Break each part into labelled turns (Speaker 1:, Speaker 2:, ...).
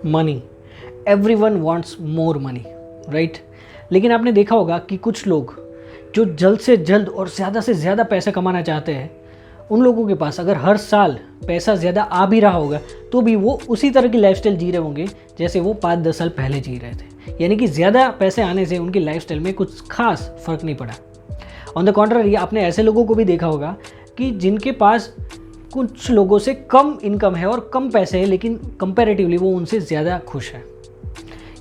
Speaker 1: Money, everyone wants more money, right. लेकिन आपने देखा होगा कि कुछ लोग जो जल्द से जल्द और ज़्यादा से ज़्यादा पैसा कमाना चाहते हैं, उन लोगों के पास अगर हर साल पैसा ज़्यादा आ भी रहा होगा तो भी वो उसी तरह की लाइफस्टाइल जी रहे होंगे जैसे वो 5-10 साल पहले जी रहे थे। यानी कि ज़्यादा पैसे आने से उनकी लाइफस्टाइल में कुछ खास फ़र्क नहीं पड़ा। ऑन द कॉन्ट्ररी, आपने ऐसे लोगों को भी देखा होगा कि जिनके पास कुछ लोगों से कम इनकम है और कम पैसे हैं, लेकिन कंपैरेटिवली वो उनसे ज़्यादा खुश है।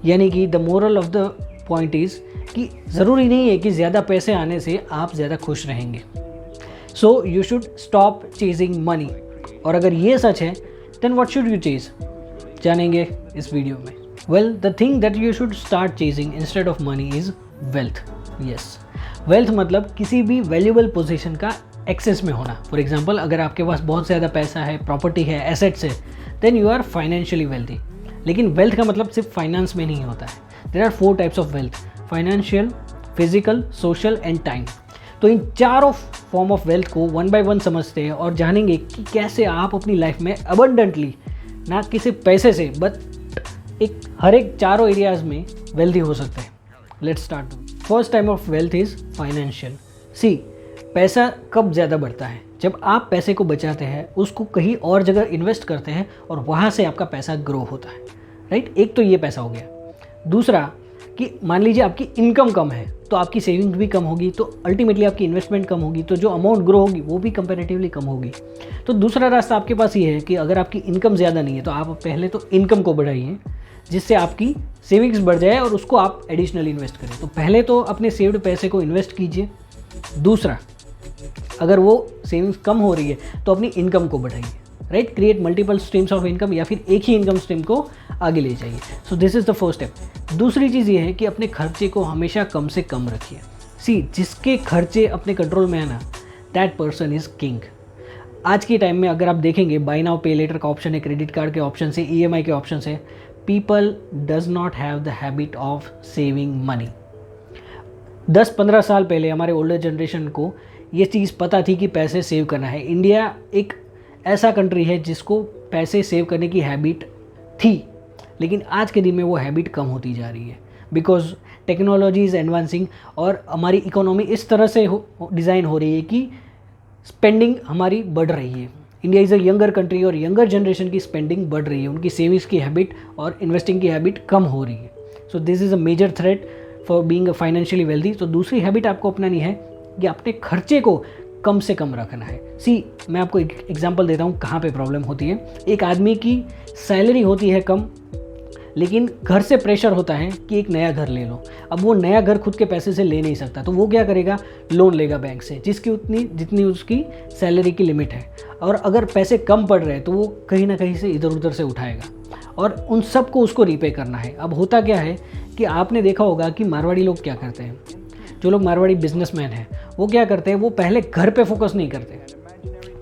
Speaker 1: यानी कि the moral of the point is कि ज़रूरी नहीं है कि ज़्यादा पैसे आने से आप ज़्यादा खुश रहेंगे। So you should stop chasing money. और अगर ये सच है then what should you chase, जानेंगे इस वीडियो में। Well, the thing that you should start chasing instead of money is wealth. Yes, wealth मतलब किसी भी वैल्यूएबल पोजीशन का एक्सेस में होना। फॉर एग्जांपल, अगर आपके पास बहुत ज़्यादा पैसा है, प्रॉपर्टी है, एसेट्स है, then you are financially wealthy. लेकिन वेल्थ का मतलब सिर्फ फाइनेंस में नहीं होता है। There are 4 types of wealth: financial, physical, social and time. तो इन चारों फॉर्म ऑफ वेल्थ को 1 बाय 1 समझते हैं और जानेंगे कि कैसे आप अपनी लाइफ में अबंडेंटली, ना किसी पैसे से बट हर एक चारों एरियाज में वेल्थी हो सकते हैं। Let's start. First type of wealth is financial. See, पैसा कब ज़्यादा बढ़ता है? जब आप पैसे को बचाते हैं, उसको कहीं और जगह इन्वेस्ट करते हैं और वहाँ से आपका पैसा ग्रो होता है, राइट। एक तो ये पैसा हो गया। दूसरा कि मान लीजिए आपकी इनकम कम है तो आपकी सेविंग्स भी कम होगी, तो अल्टीमेटली आपकी इन्वेस्टमेंट कम होगी, तो जो अमाउंट ग्रो होगी वो भी कंपैरेटिवली कम होगी। तो दूसरा रास्ता आपके पास ये है कि अगर आपकी इनकम ज़्यादा नहीं है तो आप पहले तो इनकम को बढ़ाइए, जिससे आपकी सेविंग्स बढ़ जाए और उसको आप एडिशनली इन्वेस्ट करें। तो पहले तो अपने सेव्ड पैसे को इन्वेस्ट कीजिए। दूसरा, अगर वो सेविंग्स कम हो रही है तो अपनी इनकम को बढ़ाइए, right. Create multiple streams of income, या फिर एक ही इनकम स्ट्रीम को आगे ले जाइए। सो this is the first step. दूसरी चीज़ ये है कि अपने खर्चे को हमेशा कम से कम रखिए। सी, जिसके खर्चे अपने कंट्रोल में है ना, दैट पर्सन इज़ किंग। आज के टाइम में अगर आप देखेंगे, बाय नाउ पे लेटर का ऑप्शन है, क्रेडिट कार्ड के ऑप्शन है, EMI के ऑप्शन है। People does not have the habit of saving money. 10-15 साल पहले हमारे ओल्डर जनरेशन को ये चीज़ पता थी कि पैसे सेव करना है। इंडिया एक ऐसा कंट्री है जिसको पैसे सेव करने की हैबिट थी, लेकिन आज के दिन में वो हैबिट कम होती जा रही है, बिकॉज टेक्नोलॉजी इज़ एडवांसिंग और हमारी इकोनॉमी इस तरह से डिज़ाइन हो रही है कि स्पेंडिंग हमारी बढ़ रही है। India is a younger country और यंगर जनरेशन की स्पेंडिंग बढ़ रही है, उनकी सेविंग्स की हैबिट और इन्वेस्टिंग की हैबिट कम हो रही है। So this is a major threat for being financially wealthy. तो दूसरी हैबिट आपको अपनानी है कि अपने खर्चे को कम से कम रखना है। सी, मैं आपको एक एग्जांपल देता हूँ कहाँ पे प्रॉब्लम होती है। एक आदमी की सैलरी होती है कम, लेकिन घर से प्रेशर होता है कि एक नया घर ले लो। अब वो नया घर खुद के पैसे से ले नहीं सकता, तो वो क्या करेगा, लोन लेगा बैंक से, जिसकी जितनी उसकी सैलरी की लिमिट है। और अगर पैसे कम पड़ रहे हैं तो वो कहीं ना कहीं से इधर उधर से उठाएगा और उन सब को उसको रीपे करना है। अब होता क्या है कि आपने देखा होगा कि मारवाड़ी लोग क्या करते हैं, जो लोग मारवाड़ी बिजनेसमैन हैं, वो क्या करते हैं, वो पहले घर पे फोकस नहीं करते,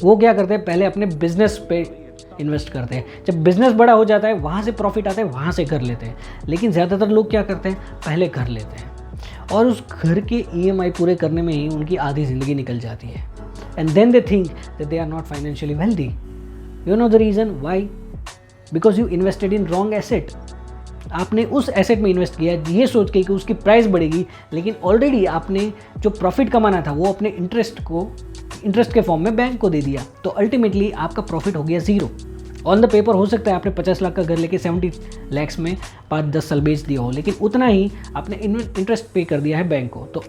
Speaker 1: वो क्या करते हैं, पहले अपने बिजनेस पे इन्वेस्ट करते हैं। जब बिजनेस बड़ा हो जाता है, वहाँ से प्रॉफिट आता है, वहाँ से घर लेते हैं। लेकिन ज़्यादातर लोग क्या करते हैं, पहले घर लेते हैं और उस घर के EMI पूरे करने में ही उनकी आधी ज़िंदगी निकल जाती है। And then they think that they are not financially wealthy. You know the reason why? Because you invested in wrong asset. आपने उस एसेट में इन्वेस्ट किया ये सोच के कि उसकी प्राइस बढ़ेगी, लेकिन ऑलरेडी आपने जो प्रॉफिट कमाना था वो अपने इंटरेस्ट के फॉर्म में बैंक को दे दिया। तो अल्टीमेटली आपका प्रॉफिट हो गया 0। ऑन द पेपर हो सकता है आपने 50 लाख का घर लेके 70 लाख में 5-10 साल बेच दिया हो, लेकिन उतना ही आपने इंटरेस्ट पे कर दिया है बैंक को। तो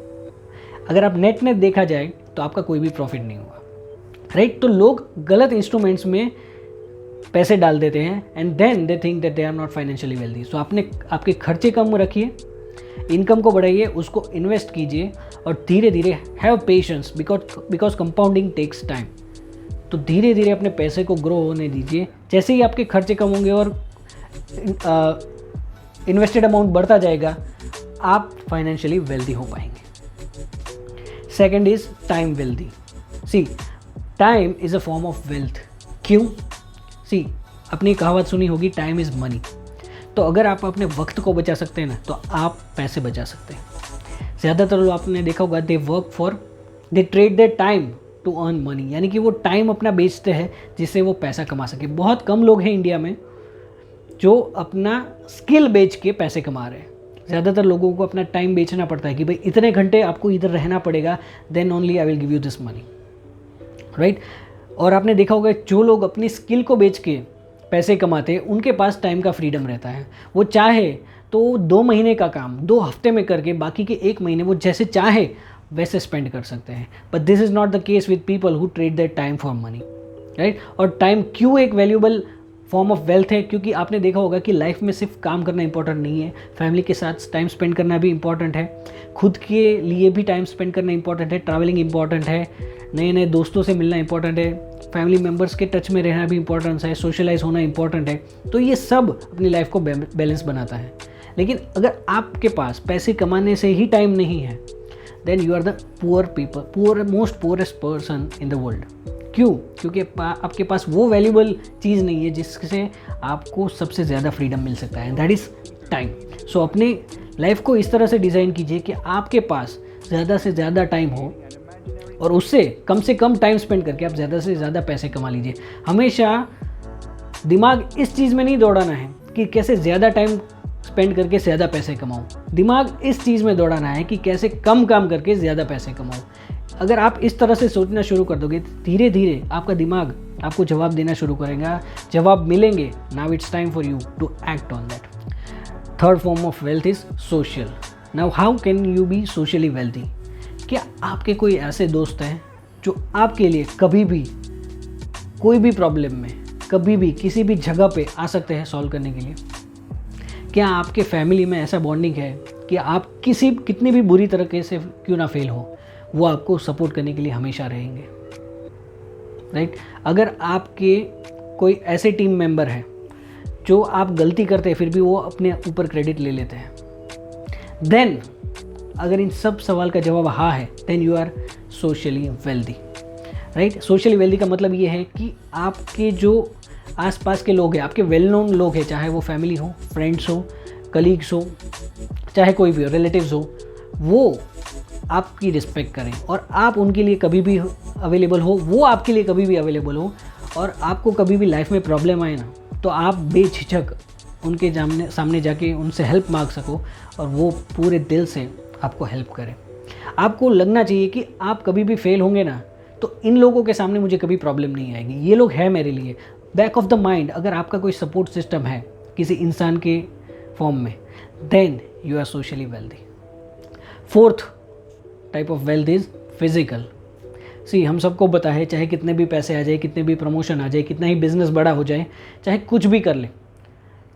Speaker 1: अगर आप नेट देखा जाए तो आपका कोई भी प्रॉफिट नहीं हुआ, राइट। तो लोग गलत इंस्ट्रूमेंट्स में पैसे डाल देते हैं and then they think that they are not financially wealthy. So आपके खर्चे कम रखिए, इनकम को बढ़ाइए, उसको इन्वेस्ट कीजिए और धीरे धीरे have patience, because compounding takes time. तो धीरे धीरे अपने पैसे को ग्रो होने दीजिए। जैसे ही आपके खर्चे कम होंगे और इन्वेस्टेड अमाउंट बढ़ता जाएगा, आप फाइनेंशियली वेल्दी हो पाएंगे। Second is time wealthy. See, time is a form of wealth. क्यों? सी, अपनी कहावत सुनी होगी, टाइम इज़ मनी। तो अगर आप अपने वक्त को बचा सकते हैं ना, तो आप पैसे बचा सकते हैं। ज़्यादातर लोग आपने देखा होगा, they trade their time to earn money, यानी कि वो टाइम अपना बेचते हैं जिससे वो पैसा कमा सके। बहुत कम लोग हैं इंडिया में जो अपना स्किल बेच के पैसे कमा रहे हैं। ज़्यादातर लोगों को अपना टाइम बेचना पड़ता है कि भाई इतने घंटे आपको इधर रहना पड़ेगा, then only I will give you this money, right. और आपने देखा होगा जो लोग अपनी स्किल को बेच के पैसे कमाते हैं उनके पास टाइम का फ्रीडम रहता है। वो चाहे तो 2 महीने का काम 2 हफ्ते में करके बाकी के 1 महीने वो जैसे चाहे वैसे स्पेंड कर सकते हैं। But this is not the case with people who trade their time for money, right. और टाइम क्यों एक वैल्यूएबल फॉर्म ऑफ वेल्थ है? क्योंकि आपने देखा होगा कि लाइफ में सिर्फ काम करना इंपॉर्टेंट नहीं है, फैमिली के साथ टाइम स्पेंड करना भी इंपॉर्टेंट है, खुद के लिए भी टाइम स्पेंड करना इंपॉर्टेंट है, ट्रैवलिंग इंपॉर्टेंट है, नए नए दोस्तों से मिलना इंपॉर्टेंट है, फैमिली मेम्बर्स के टच में रहना भी इंपॉर्टेंट है, सोशलाइज होना इंपॉर्टेंट है। तो ये सब अपनी लाइफ को बैलेंस बनाता है। लेकिन अगर आपके पास पैसे कमाने से ही टाइम नहीं है, then you are the most poorest person in the world. क्यों? क्योंकि आपके पास वो वैल्यूबल चीज़ नहीं है जिससे आपको सबसे ज़्यादा फ्रीडम मिल सकता है, दैट इज़ टाइम। सो अपनी लाइफ को इस तरह से डिज़ाइन कीजिए कि आपके पास ज़्यादा से ज़्यादा टाइम हो और उससे कम से कम टाइम स्पेंड करके आप ज़्यादा से ज़्यादा पैसे कमा लीजिए। हमेशा दिमाग इस चीज़ में नहीं दौड़ाना है कि कैसे ज़्यादा टाइम स्पेंड करके ज़्यादा पैसे कमाऊँ, दिमाग इस चीज़ में दौड़ाना है कि कैसे कम काम करके ज़्यादा पैसे कमाऊँ। अगर आप इस तरह से सोचना शुरू कर दोगे तो धीरे धीरे आपका दिमाग आपको जवाब देना शुरू करेगा, जवाब मिलेंगे। Now it's time for you to act on that. Third form of wealth is social. Now how can you be socially wealthy? क्या आपके कोई ऐसे दोस्त हैं जो आपके लिए कभी भी कोई भी प्रॉब्लम में कभी भी किसी भी जगह पे आ सकते हैं सॉल्व करने के लिए? क्या आपके फैमिली में ऐसा बॉन्डिंग है कि आप कितनी भी बुरी तरीके से क्यों ना फेल हो, वो आपको सपोर्ट करने के लिए हमेशा रहेंगे, राइट। अगर आपके कोई ऐसे टीम मेंबर हैं जो आप गलती करते हैं फिर भी वो अपने ऊपर क्रेडिट ले लेते हैं, देन अगर इन सब सवाल का जवाब हाँ है, then you are socially wealthy, right. Socially wealthy का मतलब ये है कि आपके जो आसपास के लोग हैं, आपके वेल नोन लोग हैं, चाहे वो फैमिली हो, फ्रेंड्स हो, कलीग्स हो, चाहे कोई भी हो, रिलेटिव्स हो, वो आपकी रिस्पेक्ट करें और आप उनके लिए कभी भी अवेलेबल हो, वो आपके लिए कभी भी अवेलेबल हो। और आपको कभी भी लाइफ में प्रॉब्लम आए ना तो आप बेझिझक उनके सामने जाके उनसे हेल्प मांग सको और वो पूरे दिल से आपको हेल्प करें। आपको लगना चाहिए कि आप कभी भी फेल होंगे ना तो इन लोगों के सामने मुझे कभी प्रॉब्लम नहीं आएगी, ये लोग हैं मेरे लिए। बैक ऑफ द माइंड अगर आपका कोई सपोर्ट सिस्टम है किसी इंसान के फॉर्म में, then you are socially wealthy. Fourth type of wealth is physical. See हम सबको पता है, चाहे कितने भी पैसे आ जाए, कितने भी प्रमोशन आ जाए, कितना ही बिजनेस बड़ा हो जाए, चाहे कुछ भी कर ले,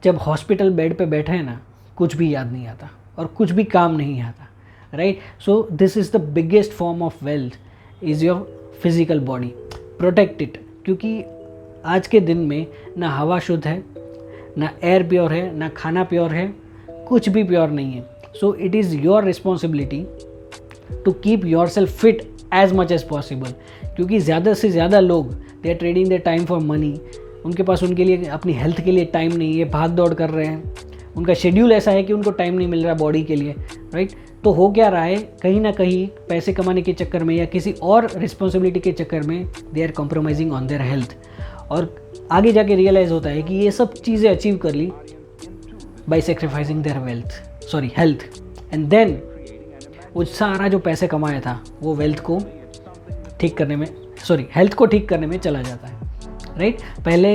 Speaker 1: जब हॉस्पिटल बेड पे बैठे हैं ना कुछ भी याद नहीं आता और कुछ भी काम नहीं आता, right. So this is the biggest form of wealth is your physical body. Protect it, क्योंकि आज के दिन में ना हवा शुद्ध है, ना एयर प्योर है, ना खाना प्योर है, कुछ भी प्योर नहीं है। So it is your responsibility to keep yourself fit as much as possible. क्योंकि ज़्यादा से ज़्यादा लोग they are trading their time for money, उनके पास उनके लिए अपनी हेल्थ के लिए टाइम नहीं है, भाग दौड़ कर रहे हैं, उनका शेड्यूल ऐसा है कि उनको टाइम नहीं मिल रहा बॉडी के लिए, राइट। तो हो क्या रहा है, कहीं ना कहीं पैसे कमाने के चक्कर में या किसी और रिस्पॉन्सिबिलिटी के चक्कर में they are compromising on their health. और आगे जाके रियलाइज़ होता है कि ये सब चीज़ें अचीव कर ली by sacrificing their health, and then वो सारा जो पैसे कमाया था वो हेल्थ को ठीक करने में चला जाता है, राइट। पहले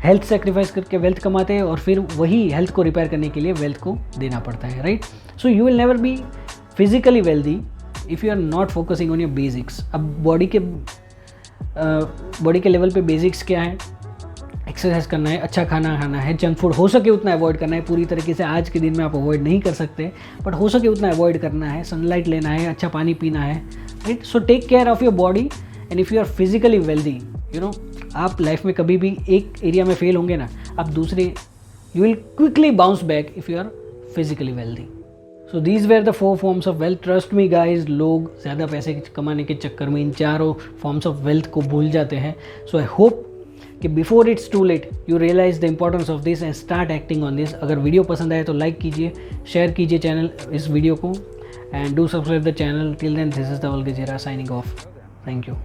Speaker 1: हेल्थ सेक्रीफाइस करके वेल्थ कमाते हैं और फिर वही हेल्थ को रिपेयर करने के लिए वेल्थ को देना पड़ता है, right. So you will never be physically wealthy if you are not focusing on your basics. अब बॉडी के लेवल पे बेसिक्स क्या है? एक्सरसाइज करना है, अच्छा खाना खाना है, जंक फूड हो सके उतना अवॉइड करना है। पूरी तरीके से आज के दिन में आप अवॉइड नहीं कर सकते, बट हो सके उतना अवॉइड करना है। सनलाइट लेना है, अच्छा पानी पीना है, right. So take care of your body and if you are physically wealthy, you know, आप लाइफ में कभी भी एक एरिया में फेल होंगे ना, आप दूसरे you will quickly bounce back if you are physically wealthy. So these were the 4 forms of wealth. Trust me guys, लोग ज़्यादा पैसे कमाने के चक्कर में इन चारों फॉर्म्स ऑफ वेल्थ को भूल जाते हैं। सो आई होप कि before it's too late you realize the importance of this and start acting on this. अगर वीडियो पसंद आए तो लाइक कीजिए, शेयर कीजिए चैनल इस वीडियो को, and do subscribe the channel. Till then, this is the वल्गेजेरा साइनिंग ऑफ। Thank you.